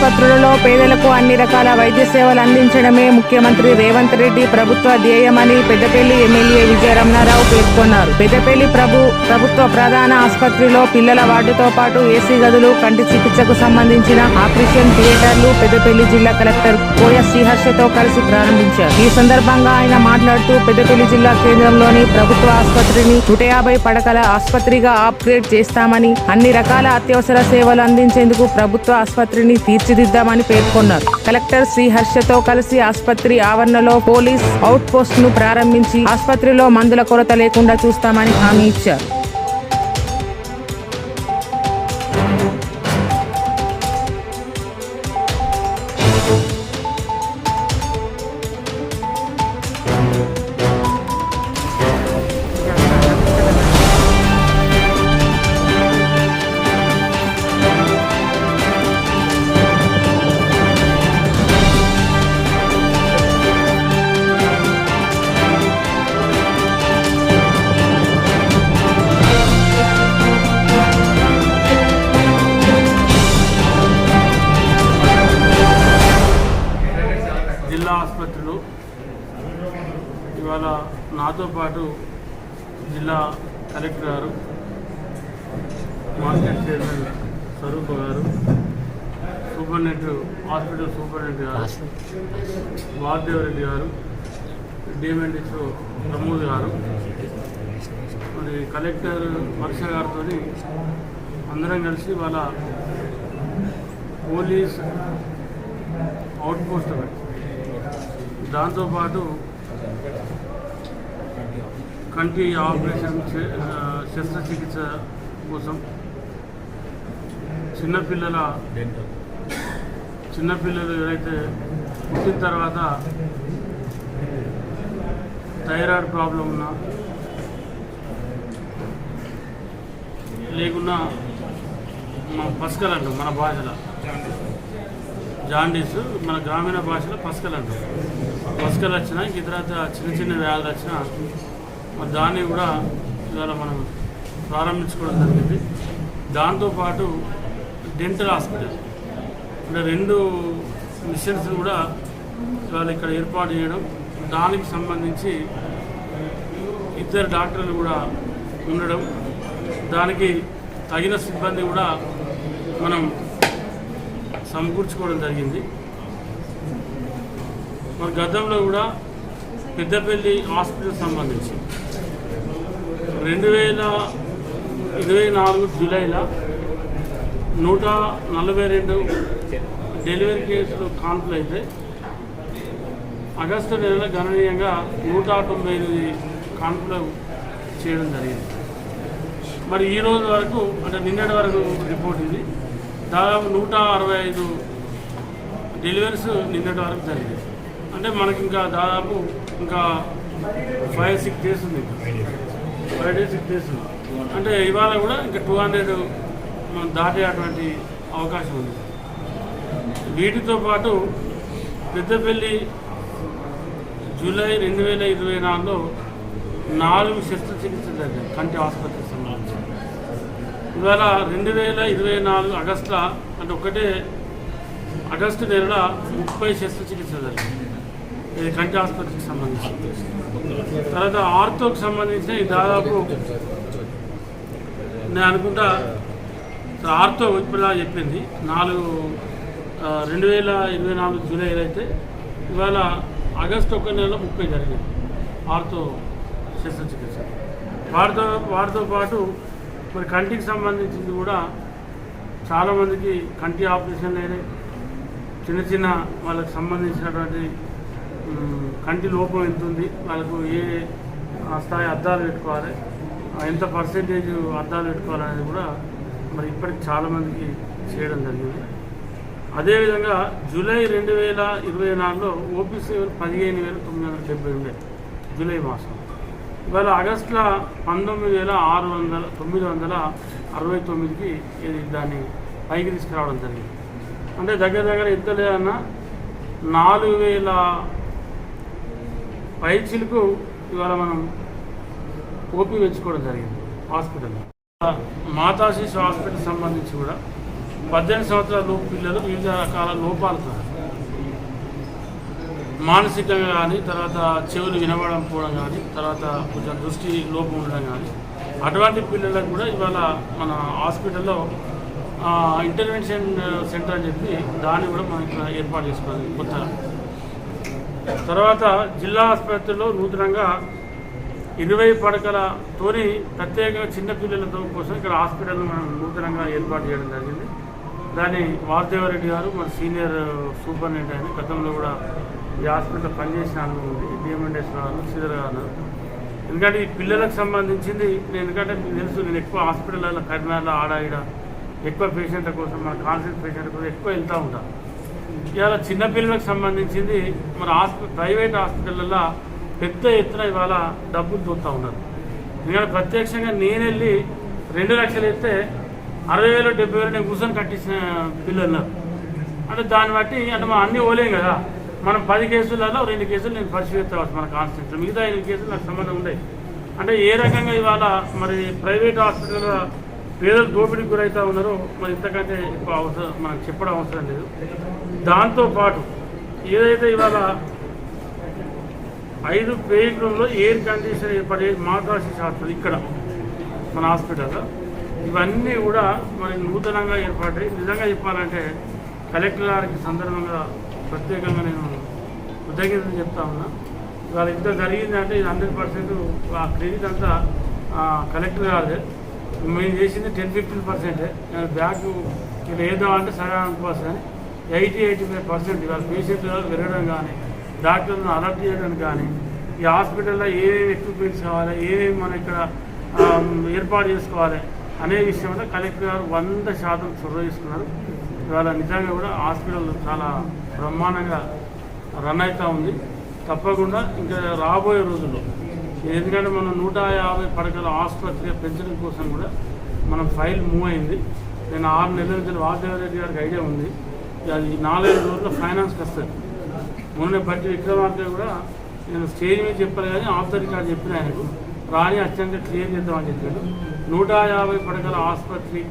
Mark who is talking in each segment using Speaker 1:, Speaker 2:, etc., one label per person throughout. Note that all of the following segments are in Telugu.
Speaker 1: ఆసుపత్రులలో పేదలకు అన్ని రకాల వైద్య సేవలు అందించడమే ముఖ్యమంత్రి రేవంత్ రెడ్డి ప్రభుత్వ ధ్యేయమని పెద్దపల్లి ఎమ్మెల్యే విజయరమణారావు పేర్కొన్నారు. పెద్దపల్లి ప్రభుత్వ ప్రధాన ఆసుపత్రిలో పిల్లల వార్డుతో పాటు ఏసీ గదులు, కంటి చికిత్సకు సంబంధించిన ఆపరేషన్ థియేటర్లు పెద్దపల్లి జిల్లా కలెక్టర్ కోయ శ్రీహర్షతో కలిసి ప్రారంభించారు. ఈ సందర్భంగా ఆయన మాట్లాడుతూ పెద్దపల్లి జిల్లా కేంద్రంలోని ప్రభుత్వ ఆసుపత్రిని 150 పడకల ఆసుపత్రిగా అప్గ్రేడ్ చేస్తామని, అన్ని రకాల అత్యవసర సేవలు అందించేందుకు ప్రభుత్వ ఆసుపత్రిని తీర్చిదిద్దామని పేర్కొన్నారు. కలెక్టర్ శ్రీహర్షతో కలిసి ఆసుపత్రి ఆవరణలో పోలీస్ అవుట్ పోస్ట్ ను ప్రారంభించి ఆసుపత్రిలో మందుల కొరత లేకుండా చూస్తామని హామీ ఇచ్చారు.
Speaker 2: జిల్లా ఆసుపత్రిలో ఇవాళ నాతో పాటు జిల్లా కలెక్టర్ గారు, మార్కెట్ చైర్మన్ స్వరూప్ గారు, హాస్పిటల్ సూపరింటెండెంట్ గారు వాసుదేవరెడ్డి గారు, డిఎంఎన్హెచ్ఓ ప్రమోద్ గారు, మరి కలెక్టర్ వర్ష గారితో అందరం కలిసి వాళ్ళ పోలీస్ అవుట్ పోస్ట్ దాంతోపాటు కంటి ఆపరేషన్ శస్త్రచికిత్స కోసం చిన్నపిల్లలు ఎవరైతే పుట్టిన తర్వాత థైరాయిడ్ ప్రాబ్లం ఉన్నా లేకున్నా పస్కలు అంటాం మన భాషలో, జాండీస్ మన గ్రామీణ భాషలో పస్కలు అంటాం. పస్కలు వచ్చినా ఇంక తర్వాత చిన్న వ్యాధులు వచ్చినా మరి దాన్ని కూడా ఇవాళ మనం ప్రారంభించుకోవడం జరిగింది. దాంతోపాటు డెంటల్ హాస్పిటల్ అంటే 2 మిషన్స్ కూడా ఇవాళ ఇక్కడ ఏర్పాటు చేయడం, దానికి సంబంధించి 2 డాక్టర్లు కూడా ఉండడం, దానికి తగిన సిబ్బంది కూడా మనం సమకూర్చుకోవడం జరిగింది. మరి గతంలో కూడా పెద్దపల్లి హాస్పిటల్ సంబంధించి 2024 జూలైలో 142 డెలివరీ కేసులు కాన్పులు అయితే ఆగస్టు నెలలో గణనీయంగా 198 కాన్పులు చేయడం జరిగింది. మరి ఈ రోజు వరకు అంటే నిన్నటి వరకు రిపోర్ట్ ఇది, దాదాపు 165 డెలివరీస్ నిన్నటి వరకు జరిగింది. అంటే మనకి ఇంకా దాదాపు ఇంకా 5-6 డేస్ ఉంది, 5 days 6 days ఉంది. అంటే ఇవాళ కూడా ఇంకా 200 మనం దాటేటువంటి అవకాశం ఉంది. వీటితో పాటు పెద్దపల్లి జూలై 2024లో 4 శస్త్రచికిత్సలు జరిగాయి కంటి ఆసుపత్రికి సంబంధించి. ఇవాళ 2024 ఆగస్టులో అంటే ఒకటే ఆగస్టు నెలలో 30 శస్త్రచికిత్సలు జరిగాయి ఇది కంటి ఆసుపత్రికి సంబంధించి. తర్వాత ఆర్థోకి సంబంధించిన దాదాపు నేను అనుకుంటా ఆర్థో ఇప్పుడులా చెప్పింది 2024 జూలైలో అయితే ఇవాళ ఆగస్టు 1 నెలలో 30 జరిగింది ఆర్థో శస్త్రచికిత్స. వాటితో పాటు మరి కంటికి సంబంధించింది కూడా చాలామందికి కంటి ఆపరేషన్లు అయినాయి. చిన్న వాళ్ళకి సంబంధించినటువంటి కంటి లోపం ఎంత ఉంది, వాళ్ళకు ఏ స్థాయి అద్దాలు పెట్టుకోవాలి, ఎంత పర్సెంటేజ్ అద్దాలు పెట్టుకోవాలనేది కూడా మరి ఇప్పటికి చాలామందికి చేయడం జరిగింది. అదేవిధంగా జూలై 2024లో ఓపీ సేవలు 15,970 ఉండే జూలై మాసం. ఇవాళ ఆగస్టులో 19,969కి ఇది దాన్ని పైకి తీసుకురావడం జరిగింది. అంటే దగ్గర ఎంత లేదన్నా 4,000 పైచిలకు ఇవాళ మనం ఓపీ పెంచుకోవడం జరిగింది హాస్పిటల్లో. మాతా శిశు హాస్పిటల్ సంబంధించి కూడా 18 సంవత్సరాల లోపు పిల్లలు వివిధ రకాల లోపాలతో మానసికంగా కానీ, తర్వాత చెవులు వినబడకపోవడం కానీ, తర్వాత కొంచెం దృష్టి లోపం ఉండడం కానీ, అటువంటి పిల్లలకు కూడా ఇవాళ మన హాస్పిటల్లో ఇంటర్వెన్షన్ సెంటర్ అని చెప్పి దాన్ని కూడా మనం ఇక్కడ ఏర్పాటు చేసుకోవాలి కొత్తగా. తర్వాత జిల్లా ఆసుపత్రిలో నూతనంగా 20 పడకలతోని ప్రత్యేకంగా చిన్నపిల్లలతో కోసం ఇక్కడ హాస్పిటల్ మనం నూతనంగా ఏర్పాటు చేయడం జరిగింది. దాన్ని వాసుదేవరెడ్డి గారు మన సీనియర్ సూపరింటెండెంట్ ఆయన గతంలో కూడా ఈ హాస్పిటల్ పనిచేసిన అనుభవం ఉంది. డిఎంఎండ్ఎస్ గారు, శ్రీధర్ గారు. ఎందుకంటే ఈ పిల్లలకు సంబంధించింది ఎందుకంటే మీకు తెలుసు, నేను ఎక్కువ హాస్పిటల్లో కరీంనగర్లో ఆడాయిడ ఎక్కువ పేషెంట్ల కోసం, మన కాన్సెంట్ పేషెంట్ల కోసం ఎక్కువ వెళ్తూ ఉంటాను. ఇవాళ చిన్నపిల్లలకు సంబంధించింది మన ప్రైవేట్ హాస్పిటల్లో పెద్ద ఎత్తున ఇవాళ డబ్బులు తోస్తూ ఉన్నారు. ఎందుకంటే ప్రత్యక్షంగా నేను వెళ్ళి 2 లక్షలు ఇస్తే 60,000 70,000 నేను కూర్చొని కట్టించిన పిల్లలు ఉన్నారు. అంటే దాన్ని బట్టి అంటే మనం అన్నీ ఓలేం కదా, మనం 10 కేసులలో 2 కేసులు నేను పరిశీలిస్తావచ్చు మన కాన్స్టిట్యూన్సీలో, మిగతా 5 కేసులు నాకు సంబంధం ఉండేవి. అంటే ఏ రకంగా ఇవాళ మరి ప్రైవేట్ హాస్పిటల్లో పేదలు దోపిడీకి గురవుతూ ఉన్నారో మరి ఇంతకంటే ఎక్కువ అవసరం మనకు చెప్పడం అవసరం లేదు. దాంతోపాటు ఏదైతే ఇవాళ 5 పేయింగ్ రూమ్లో ఎయిర్ కండిషన్ ఏర్పడే మాతాశి శాస్త్రం ఇక్కడ మన హాస్పిటల్లో ఇవన్నీ కూడా మరి నూతనంగా ఏర్పడ్డాయి. నిజంగా చెప్పాలంటే కలెక్టర్ గారికి సందర్భంగా ప్రత్యేకంగా నేను కృతజ్ఞతలు చెప్తా ఉన్నా. ఇవాళ ఇంత జరిగిందంటే ఇది 100% ఆ క్రెడిట్ అంతా కలెక్టర్ గారిదే. మేము చేసింది 10-15%. నేను బ్యాక్ ఇలా వేద్దామంటే సగం అనుకోవచ్చు కానీ 80-85% ఇవాళ పేషెంట్లు పెరగడం కానీ, డాక్టర్లను అలర్ట్ చేయడం కానీ, ఈ హాస్పిటల్లో ఏమేమి ఎక్విప్మెంట్స్ కావాలి, ఏమేమి మనం ఇక్కడ ఏర్పాటు చేసుకోవాలి అనే విషయంలో కలెక్టర్ గారు 100% చొరవ తీసుకున్నారు. ఇవాళ నిజంగా కూడా హాస్పిటల్ చాలా బ్రహ్మాండంగా రన్ అవుతూ ఉంది. తప్పకుండా ఇంకా రాబోయే రోజుల్లో ఎందుకంటే మనం 150 పడకల ఆసుపత్రిగా పెంచడం కోసం కూడా మనం ఫైల్ మూవ్ అయింది. నేను 6 నెలల నుంచి వాసుదేవరెడ్డి గారికి ఐడియా ఉంది. అది 4-5 రోజుల్లో ఫైనాన్స్కి వస్తుంది. మొన్న బట్టి విక్రమార్క కూడా నేను స్టేజ్ మీద చెప్పాను కానీ ఆఫ్ ద రికార్డ్ చెప్పిన ఆయనకు రాని అత్యంత క్లియర్ చేద్దామని చెప్పాడు. 150 పడకల ఆసుపత్రి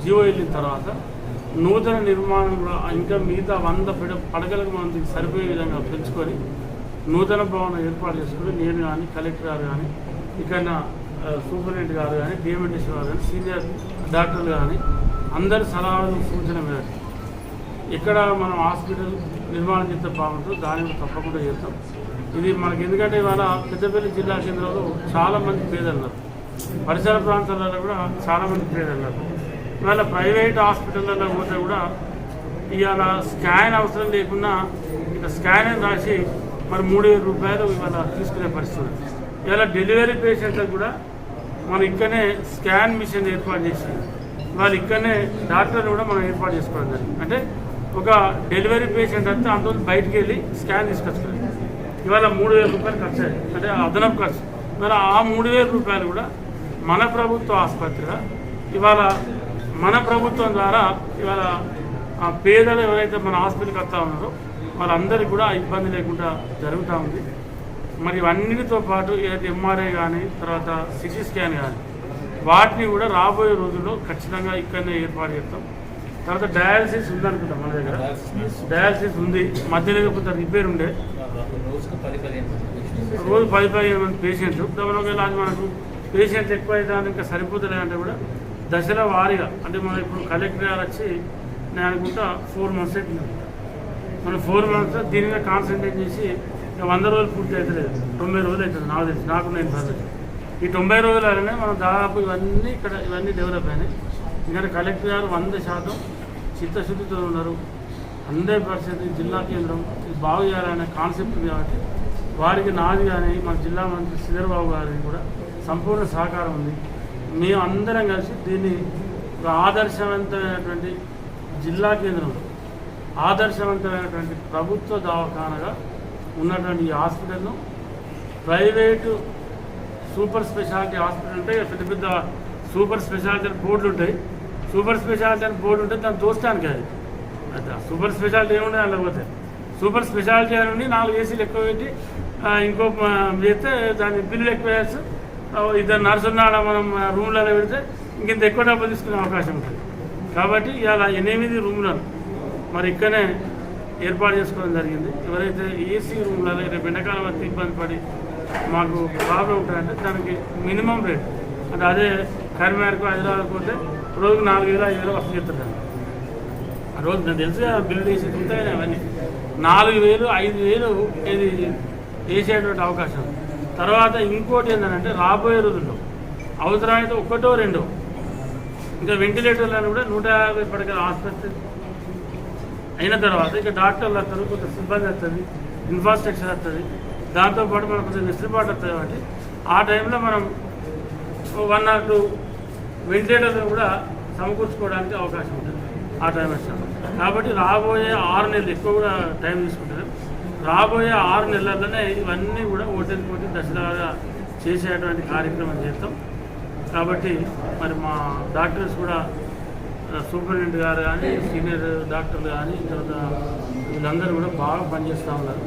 Speaker 2: జీవో వెళ్ళిన తర్వాత నూతన నిర్మాణంలో ఇంకా మిగతా 100 పడకలకు మనం దీనికి సరిపోయే విధంగా పెంచుకొని నూతన భవనం ఏర్పాటు చేసుకుని నేను కానీ, కలెక్టర్ గారు కానీ, ఇక్కడ సూపరింటెండెంట్ గారు కానీ, డిఎంఎండ్ఎస్ గారు కానీ, సీనియర్ డాక్టర్లు కానీ అందరి సలహాలు సూచన మేరకు ఇక్కడ మనం హాస్పిటల్ నిర్మాణం చేస్తే బాగుంటుంది. దాన్ని తప్పకుండా చేస్తాం. ఇది మనకి ఎందుకంటే ఇవాళ పెద్దపల్లి జిల్లా కేంద్రంలో చాలామంది పేదలు ఉన్నారు, పరిసర ప్రాంతాలలో కూడా చాలామంది పేదలు ఉన్నారు. ఇవాళ ప్రైవేట్ హాస్పిటల్లో పోతే కూడా ఇవాళ స్కాన్ అవసరం లేకుండా ఇక స్కాన్ అని రాసి మరి 3,000 రూపాయలు ఇవాళ తీసుకునే పరిస్థితి. ఇవాళ డెలివరీ పేషెంట్లకు కూడా మనం ఇక్కడనే స్కాన్ మిషన్ ఏర్పాటు చేసి వాళ్ళు ఇక్కడనే డాక్టర్ని కూడా మనం ఏర్పాటు చేసుకోవడం జరిగింది. అంటే ఒక డెలివరీ పేషెంట్ అంతా అందులో బయటికి వెళ్ళి స్కాన్ తీసుకొచ్చుకోవాలి. ఇవాళ 3,000 రూపాయలు ఖర్చు అయ్యాయి, అంటే అదనపు ఖర్చు. మరి ఆ 3,000 రూపాయలు కూడా మన ప్రభుత్వ ఆసుపత్రిగా ఇవాళ మన ప్రభుత్వం ద్వారా ఇవాళ పేదలు ఎవరైతే మన హాస్పిటల్కి వస్తూ ఉన్నారో వాళ్ళందరికీ కూడా ఇబ్బంది లేకుండా జరుగుతూ ఉంది. మరి ఇవన్నిటితో పాటు ఏదైతే ఎంఆర్ఐ కానీ, తర్వాత సిటీ స్కాన్ కానీ వాటిని కూడా రాబోయే రోజుల్లో ఖచ్చితంగా ఇక్కడనే ఏర్పాటు చేస్తాం. తర్వాత డయాలసిస్ ఉందనుకుంటాం మన దగ్గర, డయాలసిస్ ఉంది. మధ్యలో కొంత రిపేర్ ఉండే రోజు 10-15 మంది పేషెంట్లు. ఒకవేళ అది మనకు పేషెంట్స్ ఎక్కువ అయితే ఇంకా సరిపోతలేదంటే కూడా దశల వారీగా అంటే మనం ఇప్పుడు కలెక్టర్ గారు వచ్చి నేను అనుకుంటా 4 months అవుతుంది. మనం 4 months దీని మీద కాన్సన్ట్రేట్ చేసి 100 రోజులు పూర్తి అవుతలేదు, 90 రోజులు అవుతుంది నాకు తెలిసి, నాకు నేను పర్లేదు. ఈ 90 రోజులనే మనం దాదాపు ఇవన్నీ డెవలప్ అయినాయి. ఎందుకంటే కలెక్టర్ గారు 100% చిత్తశుద్ధితో ఉన్నారు. 100% జిల్లా కేంద్రం ఇది బాగు చేయాలనే కాన్సెప్ట్ కాబట్టి వారికి నాది కానీ మన జిల్లా మంత్రి శ్రీధర్ బాబు గారికి కూడా సంపూర్ణ సహకారం ఉంది. మేము అందరం కలిసి దీన్ని ఒక ఆదర్శవంతమైనటువంటి జిల్లా కేంద్రంలో ఆదర్శవంతమైనటువంటి ప్రభుత్వ దవాఖానగా ఉన్నటువంటి ఈ హాస్పిటల్ను ప్రైవేటు సూపర్ స్పెషాలిటీ హాస్పిటల్ ఉంటాయి, పెద్ద పెద్ద సూపర్ స్పెషాలిటీ బోర్డులు ఉంటాయి. సూపర్ స్పెషాలిటీ అని బోర్డు ఉంటే దాన్ని దోస్తానికి అది సూపర్ స్పెషాలిటీ ఏముండే అందులో పోతే సూపర్ స్పెషాలిటీ అని ఉండి 4 ఏసీలు ఎక్కువ పెట్టి ఇంకో చేస్తే దాని బిల్లులు ఎక్కువ వేస్తే 2 నర్సులు మనం రూమ్లలో పెడితే ఇంకెంత ఎక్కువ డబ్బులు తీసుకునే అవకాశం ఉంటుంది. కాబట్టి ఇవాళ 8 రూమ్లను మరి ఇక్కడనే ఏర్పాటు చేసుకోవడం జరిగింది. ఎవరైతే ఏసీ రూమ్లలో రేపు ఎండాకాలం వస్తే ఇబ్బంది పడి మాకు ప్రాబ్లం ఉంటుందంటే దానికి మినిమం రేట్ అంటే అదే కరీంనగర్కు హైదరాబాద్కు పోతే రోజుకు 4,000 5,000 వసూలు చేస్తారు. ఆ రోజు నాకు తెలుసుగా బిల్లు వేసి ఉంటాయి అవన్నీ 4,000 5,000 ఇది వేసేటువంటి అవకాశం. తర్వాత ఇంకోటి ఏంటంటే రాబోయే రోజుల్లో అవసరమైతే 1 2 ఇంకా వెంటిలేటర్లను కూడా 150 పడకల ఆసుపత్రి అయిన తర్వాత ఇక డాక్టర్లు వస్తారు, కొంత సిబ్బంది వస్తుంది, ఇన్ఫ్రాస్ట్రక్చర్ వస్తుంది, దాంతోపాటు మనకు కొంచెం వెసులుబాటు వస్తుంది. కాబట్టి ఆ టైంలో మనం 1 or 2 వెంటిలేటర్లు కూడా సమకూర్చుకోవడానికి అవకాశం ఉంటుంది ఆ టైం వచ్చినప్పుడు. కాబట్టి రాబోయే 6 నెలలు ఎక్కువ కూడా టైం తీసుకుంటుంది. రాబోయే 6 నెలల్లోనే ఇవన్నీ కూడా ఓటెన్ దశలుగా చేసేటువంటి కార్యక్రమం చేస్తాం. కాబట్టి మరి మా డాక్టర్స్ కూడా సూపరింటెండెంట్ గారు కానీ సీనియర్ డాక్టర్లు కానీ తర్వాత వీళ్ళందరూ కూడా బాగా పనిచేస్తూ ఉన్నారు.